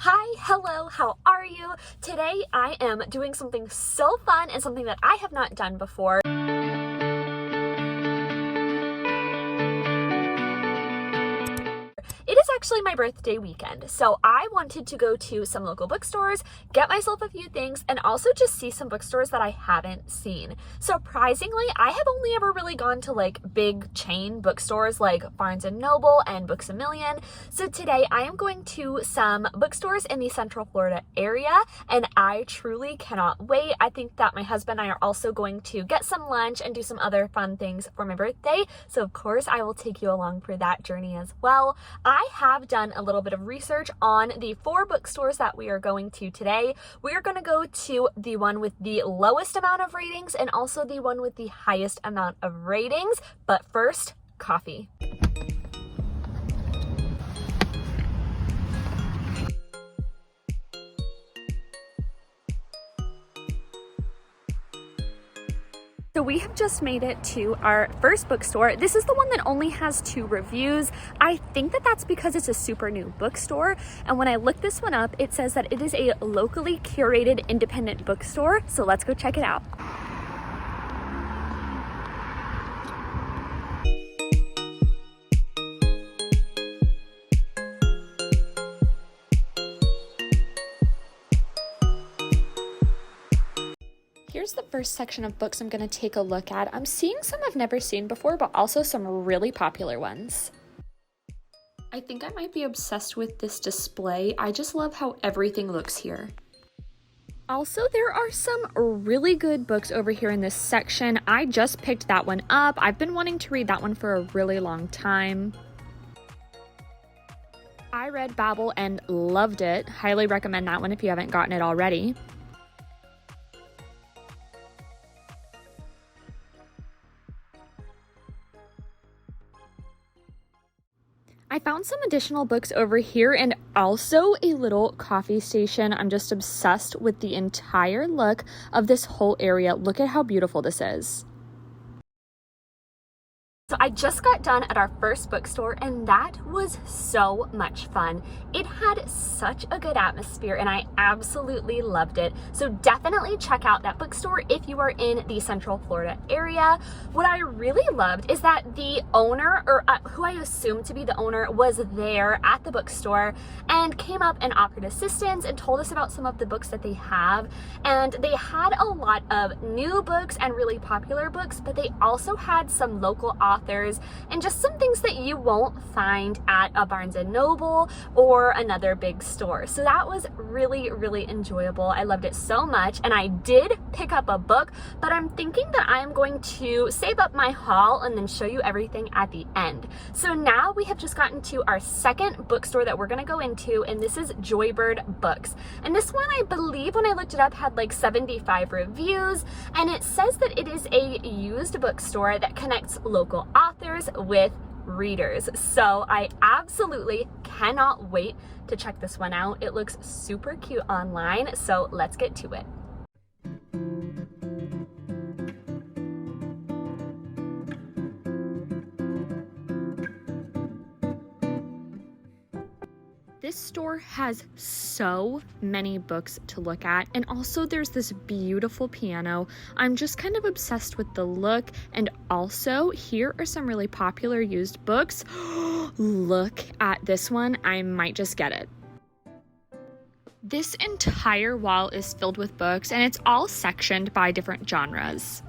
Hi, hello, how are you? Today I am doing something so fun and something that I have not done before. It is actually my birthday weekend, so I wanted to go to some local bookstores, get myself a few things, and also just see some bookstores that I haven't seen. Surprisingly, I have only ever really gone to like big chain bookstores like Barnes & Noble and Books A Million. So today I am going to some bookstores in the Central Florida area, and I truly cannot wait. I think that my husband and I are also going to get some lunch and do some other fun things for my birthday. So of course I will take you along for that journey as well. I have done a little bit of research on the 4 bookstores that we are going to today. We are going to go to the one with the lowest amount of ratings and also the one with the highest amount of ratings. But first, coffee. So we have just made it to our first bookstore. This is the one that only has 2 reviews. I think that that's because it's a super new bookstore. And when I looked this one up, it says that it is a locally curated independent bookstore. So let's go check it out. Here's the first section of books I'm going to take a look at. I'm seeing some I've never seen before, but also some really popular ones. I think I might be obsessed with this display. I just love how everything looks here. Also, there are some really good books over here in this section. I just picked that one up. I've been wanting to read that one for a really long time. I read Babel and loved it. Highly recommend that one if you haven't gotten it already. I found some additional books over here and also a little coffee station. I'm just obsessed with the entire look of this whole area. Look at how beautiful this is. So I just got done at our first bookstore and that was so much fun. It had such a good atmosphere and I absolutely loved it. So definitely check out that bookstore if you are in the Central Florida area. What I really loved is that the owner, or who I assume to be the owner, was there at the bookstore and came up and offered assistance and told us about some of the books that they have. And they had a lot of new books and really popular books, but they also had some local authors and just some things that you won't find at a Barnes & Noble or another big store. So that was really, really enjoyable. I loved it so much, and I did pick up a book, but I'm thinking that I'm going to save up my haul and then show you everything at the end. So now we have just gotten to our second bookstore that we're going to go into, and this is Joybird Books. And this one, I believe when I looked it up, had like 75 reviews, and it says that it is a used bookstore that connects local authors with readers. So I absolutely cannot wait to check this one out. It looks super cute online, so let's get to it. This store has so many books to look at, and also there's this beautiful piano. I'm just kind of obsessed with the look, and also here are some really popular used books. Look at this one. I might just get it. This entire wall is filled with books, and it's all sectioned by different genres.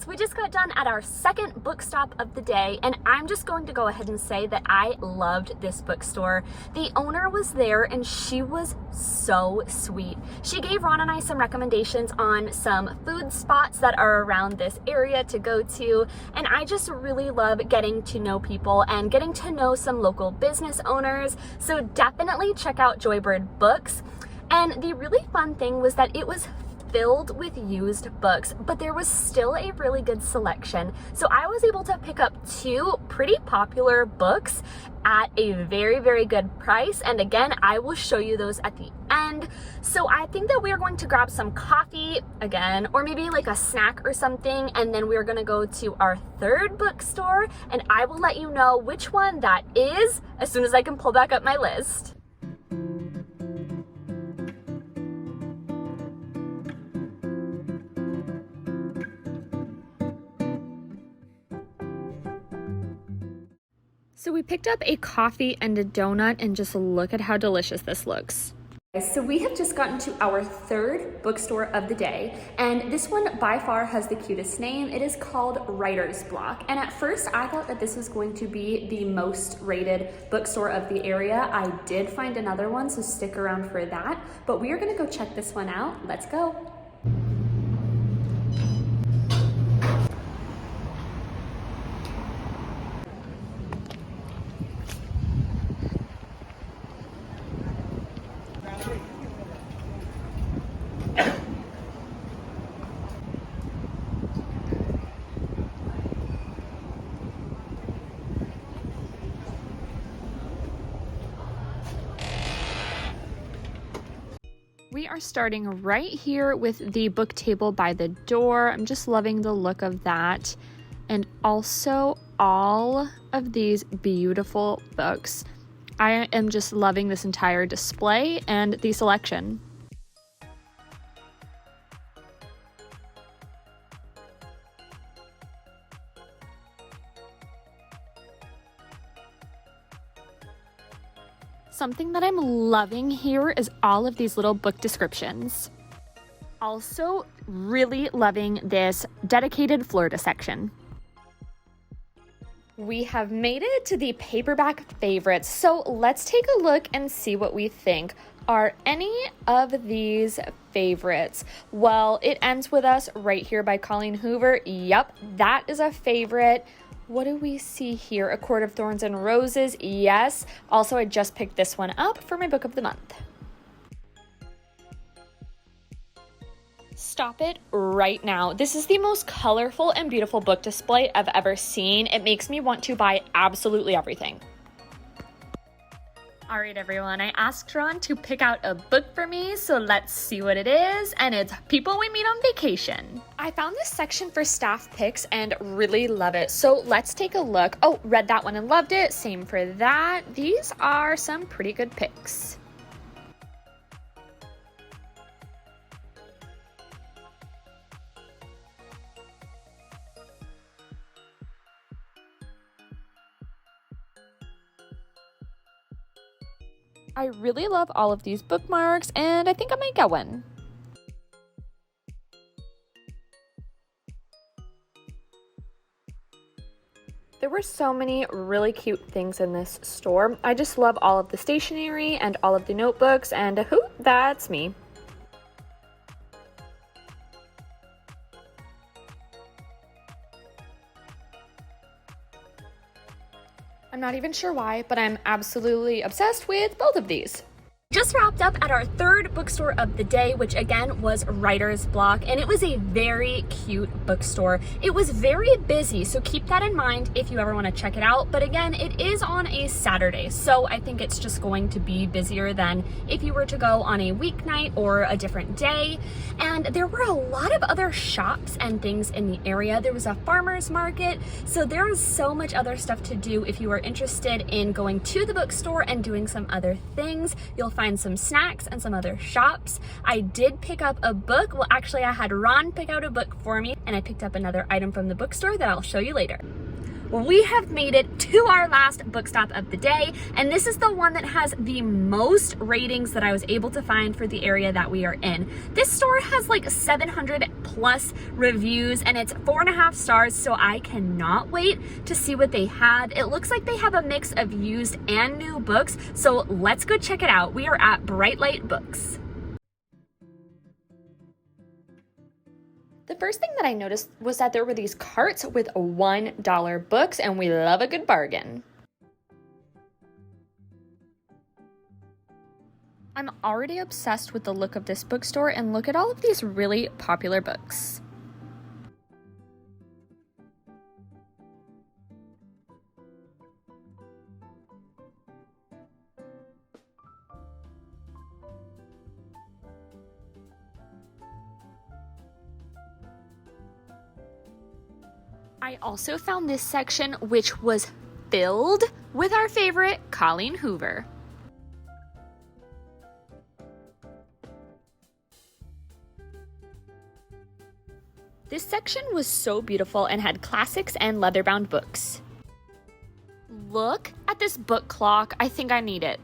We just got done at our second book stop of the day, and I'm just going to go ahead and say that I loved this bookstore. The owner was there and she was so sweet. She gave Ron and I some recommendations on some food spots that are around this area to go to, and I just really love getting to know people and getting to know some local business owners. So definitely check out Joybird Books. And the really fun thing was that it was filled with used books, but there was still a really good selection. So I was able to pick up 2 pretty popular books at a very, very good price. And again, I will show you those at the end. So I think that we are going to grab some coffee again, or maybe like a snack or something. And then we're gonna go to our 3rd bookstore, and I will let you know which one that is as soon as I can pull back up my list. So we picked up a coffee and a donut, and just look at how delicious this looks. So we have just gotten to our 3rd bookstore of the day, and this one by far has the cutest name. It is called Writer's Block, and at first I thought that this was going to be the most rated bookstore of the area. I did find another one, so stick around for that, but we are gonna go check this one out. Let's go. We are starting right here with the book table by the door. I'm just loving the look of that. And also all of these beautiful books. I am just loving this entire display and the selection. Something that I'm loving here is all of these little book descriptions. Also, really loving this dedicated Florida section. We have made it to the paperback favorites, so let's take a look and see what we think. Are any of these favorites? Well, it ends with us right here by Colleen Hoover. Yep, that is a favorite. What do we see here? A Court of Thorns and Roses. Yes. Also, I just picked this one up for my book of the month. Stop it right now. This is the most colorful and beautiful book display I've ever seen. It makes me want to buy absolutely everything. All right, everyone, I asked Ron to pick out a book for me, so let's see what it is, and it's People We Meet on Vacation. I found this section for staff picks and really love it, so let's take a look. Oh, read that one and loved it. Same for that. These are some pretty good picks. I really love all of these bookmarks, and I think I might get one. There were so many really cute things in this store. I just love all of the stationery and all of the notebooks, and that's me. I'm not even sure why, but I'm absolutely obsessed with both of these. Just wrapped up at our 3rd bookstore of the day, which again was Writer's Block, and it was a very cute bookstore. It was very busy, so keep that in mind if you ever want to check it out. But again, it is on a Saturday, so I think it's just going to be busier than if you were to go on a weeknight or a different day. And there were a lot of other shops and things in the area. There was a farmer's market, so there was so much other stuff to do if you are interested in going to the bookstore and doing some other things. You'll find some snacks and some other shops. I did pick up a book. Well, actually, I had Ron pick out a book for me, and I picked up another item from the bookstore that I'll show you later. We have made it to our last book stop of the day, and this is the one that has the most ratings that I was able to find for the area that we are in. This store has like 700 plus reviews, and it's 4.5 stars, so I cannot wait to see what they have. It looks like they have a mix of used and new books, so let's go check it out. We are at Bright Light Books. The first thing that I noticed was that there were these carts with $1 books, and we love a good bargain. I'm already obsessed with the look of this bookstore, and look at all of these really popular books. I also found this section, which was filled with our favorite Colleen Hoover. This section was so beautiful and had classics and leather-bound books. Look at this book clock. I think I need it.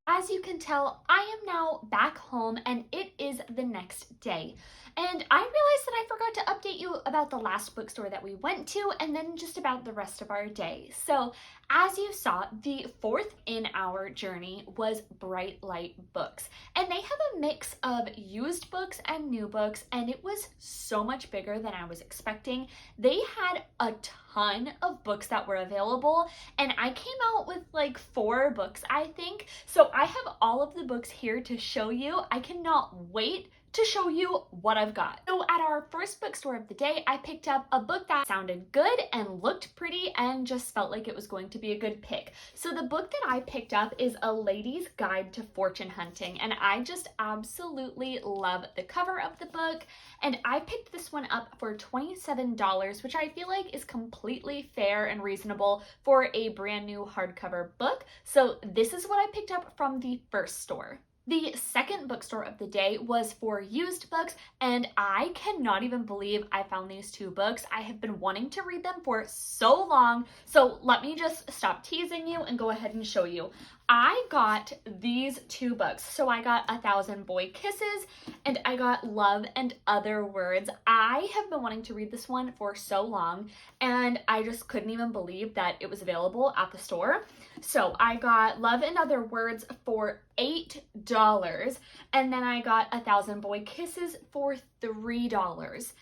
As you can tell, I am now back home and it is the next day. And I realized that I forgot to update you about the last bookstore that we went to and then just about the rest of our day. So as you saw, the fourth in our journey was Bright Light Books. And they have a mix of used books and new books, and it was so much bigger than I was expecting. They had a ton of books that were available, and I came out with like 4 books, I think. So I have all of the books here to show you. I cannot wait to show you what I've got. So at our first bookstore of the day, I picked up a book that sounded good and looked pretty and just felt like it was going to be a good pick. So the book that I picked up is A Lady's Guide to Fortune Hunting, and I just absolutely love the cover of the book. And I picked this one up for $27, which I feel like is completely fair and reasonable for a brand new hardcover book. So this is what I picked up from the first store. The second bookstore of the day was for used books, and I cannot even believe I found these 2 books. I have been wanting to read them for so long, so let me just stop teasing you and go ahead and show you. I got these 2 books. So I got 1,000 Boy Kisses and I got Love and Other Words. I have been wanting to read this one for so long, and I just couldn't even believe that it was available at the store. So I got Love and Other Words for $8, and then I got 1,000 Boy Kisses for $3.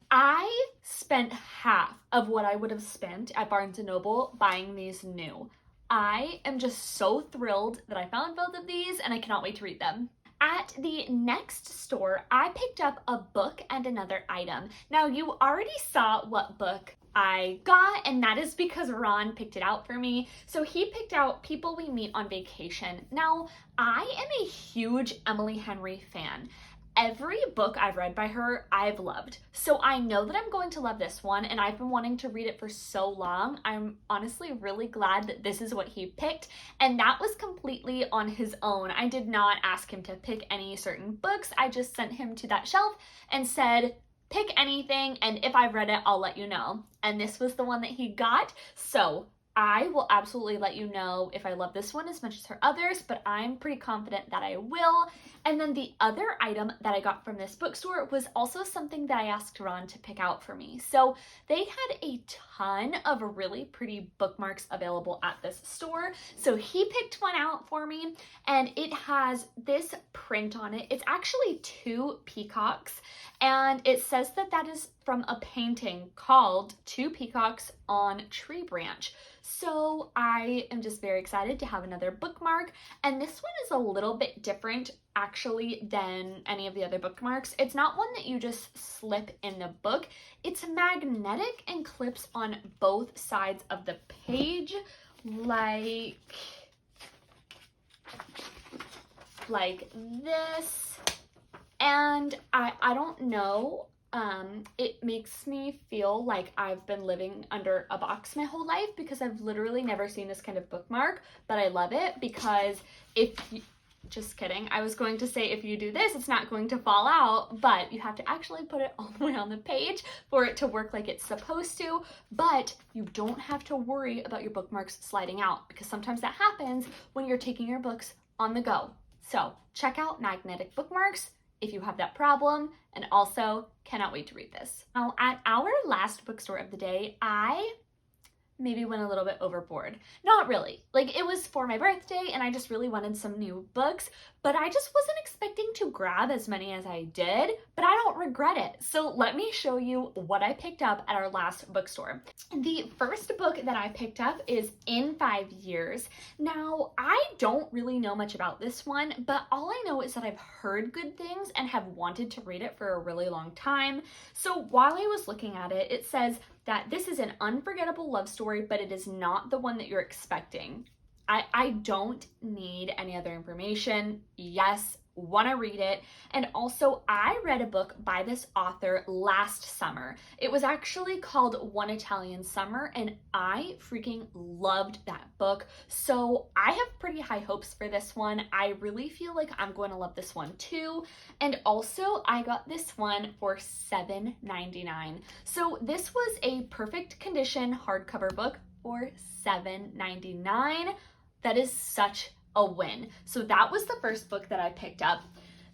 I spent half of what I would have spent at Barnes & Noble buying these new. I am just so thrilled that I found both of these, and I cannot wait to read them. At the next store, I picked up a book and another item. Now, you already saw what book I got, and that is because Ron picked it out for me. So he picked out People We Meet on Vacation. Now, I am a huge Emily Henry fan. Every book I've read by her, I've loved. So I know that I'm going to love this one, and I've been wanting to read it for so long. I'm honestly really glad that this is what he picked, and that was completely on his own. I did not ask him to pick any certain books. I just sent him to that shelf and said, pick anything, and if I've read it, I'll let you know. And this was the one that he got, so I will absolutely let you know if I love this one as much as her others, but I'm pretty confident that I will. And then the other item that I got from this bookstore was also something that I asked Ron to pick out for me. So they had a ton of really pretty bookmarks available at this store. So he picked one out for me, and it has this print on it. It's actually 2 peacocks, and it says that that is from a painting called 2 Peacocks on Tree Branch. So I am just very excited to have another bookmark, and this one is a little bit different actually than any of the other bookmarks. It's not one that you just slip in the book. It's magnetic and clips on both sides of the page like this. And I don't know, it makes me feel like I've been living under a box my whole life because I've literally never seen this kind of bookmark, but I love it because just kidding. I was going to say if you do this, it's not going to fall out, but you have to actually put it all the way on the page for it to work like it's supposed to, but you don't have to worry about your bookmarks sliding out because sometimes that happens when you're taking your books on the go. So check out magnetic bookmarks if you have that problem, and also cannot wait to read this. Now, at our last bookstore of the day, I maybe went a little bit overboard. Not really. Like, it was for my birthday and I just really wanted some new books, but I just wasn't expecting to grab as many as I did, but I don't regret it. So let me show you what I picked up at our last bookstore. The first book that I picked up is In 5 Years. Now, I don't really know much about this one, but all I know is that I've heard good things and have wanted to read it for a really long time. So while I was looking at it, it says that this is an unforgettable love story, but it is not the one that you're expecting. I don't need any other information. Yes, want to read it. And also, I read a book by this author last summer. It was actually called One Italian Summer, and I freaking loved that book. So I have pretty high hopes for this one. I really feel like I'm going to love this one too. And also, I got this one for $7.99. So this was a perfect condition hardcover book for $7.99. That is such a win. So that was the first book that I picked up.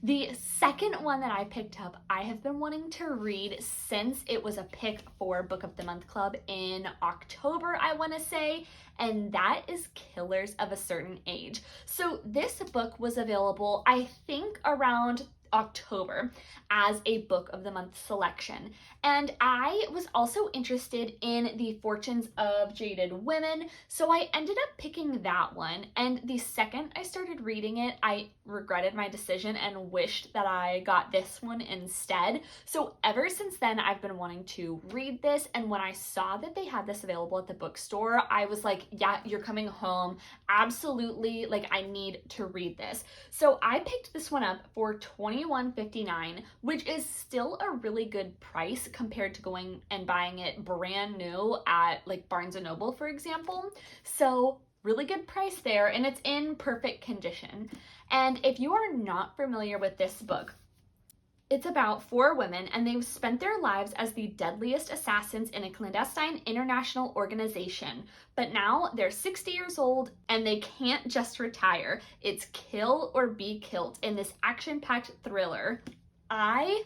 The second one that I picked up, I have been wanting to read since it was a pick for Book of the Month Club in October, I want to say, and that is Killers of a Certain Age. So this book was available, I think, around October as a Book of the Month selection. And I was also interested in The Fortunes of Jaded Women, so I ended up picking that one. And the second I started reading it, I regretted my decision and wished that I got this one instead. So ever since then, I've been wanting to read this, and when I saw that they had this available at the bookstore, I was like, yeah, you're coming home. Absolutely, like, I need to read this. So I picked this one up for $21.59, which is still a really good price compared to going and buying it brand new at like Barnes & Noble, for example. So really good price there, and it's in perfect condition. And if you are not familiar with this book, it's about 4 women, and they've spent their lives as the deadliest assassins in a clandestine international organization. But now they're 60 years old and they can't just retire. It's kill or be killed in this action-packed thriller. I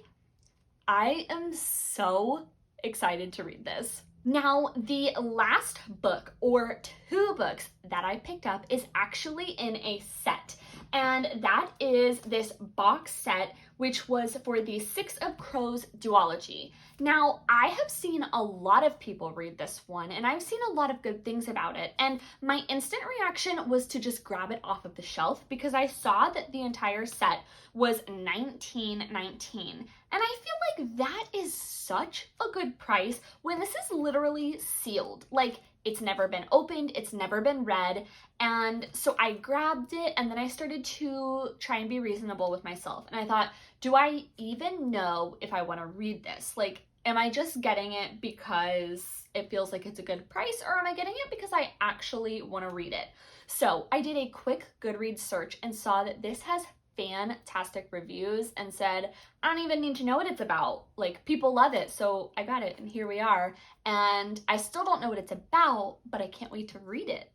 am so excited to read this. Now, the last book, or 2 books that I picked up, is actually in a set. And that is this box set, which was for the Six of Crows duology. Now, I have seen a lot of people read this one, and I've seen a lot of good things about it. And my instant reaction was to just grab it off of the shelf because I saw that the entire set was $19.19. And I feel like that is such a good price when this is literally sealed. Like, it's never been opened, it's never been read. And so I grabbed it, and then I started to try and be reasonable with myself. And I thought, do I even know if I want to read this? Like, am I just getting it because it feels like it's a good price, or am I getting it because I actually want to read it? So I did a quick Goodreads search and saw that this has fantastic reviews and said, I don't even need to know what it's about. Like, people love it. So I got it, and here we are. And I still don't know what it's about, but I can't wait to read it.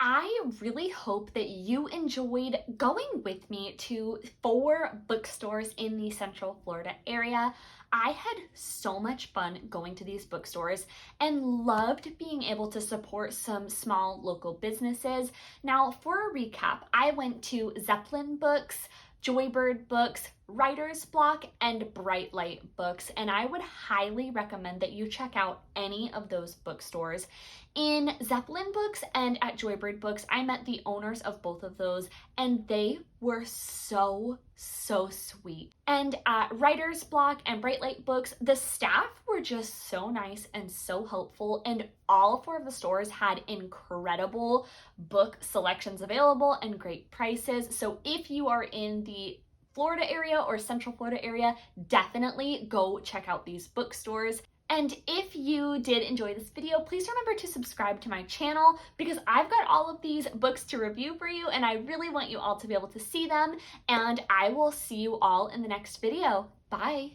I really hope that you enjoyed going with me to 4 bookstores in the Central Florida area. I had so much fun going to these bookstores and loved being able to support some small local businesses. Now, for a recap, I went to Zeppelin Books, Joybird Books, Writer's Block, and Bright Light Books, and I would highly recommend that you check out any of those bookstores. In Zeppelin Books and at Joybird Books, I met the owners of both of those, and they were so sweet. And at Writer's Block and Bright Light Books, the staff were just so nice and so helpful, and all 4 of the stores had incredible book selections available and great prices. So if you are in the Florida area or Central Florida area, definitely go check out these bookstores. And if you did enjoy this video, please remember to subscribe to my channel because I've got all of these books to review for you, and I really want you all to be able to see them. And I will see you all in the next video. Bye.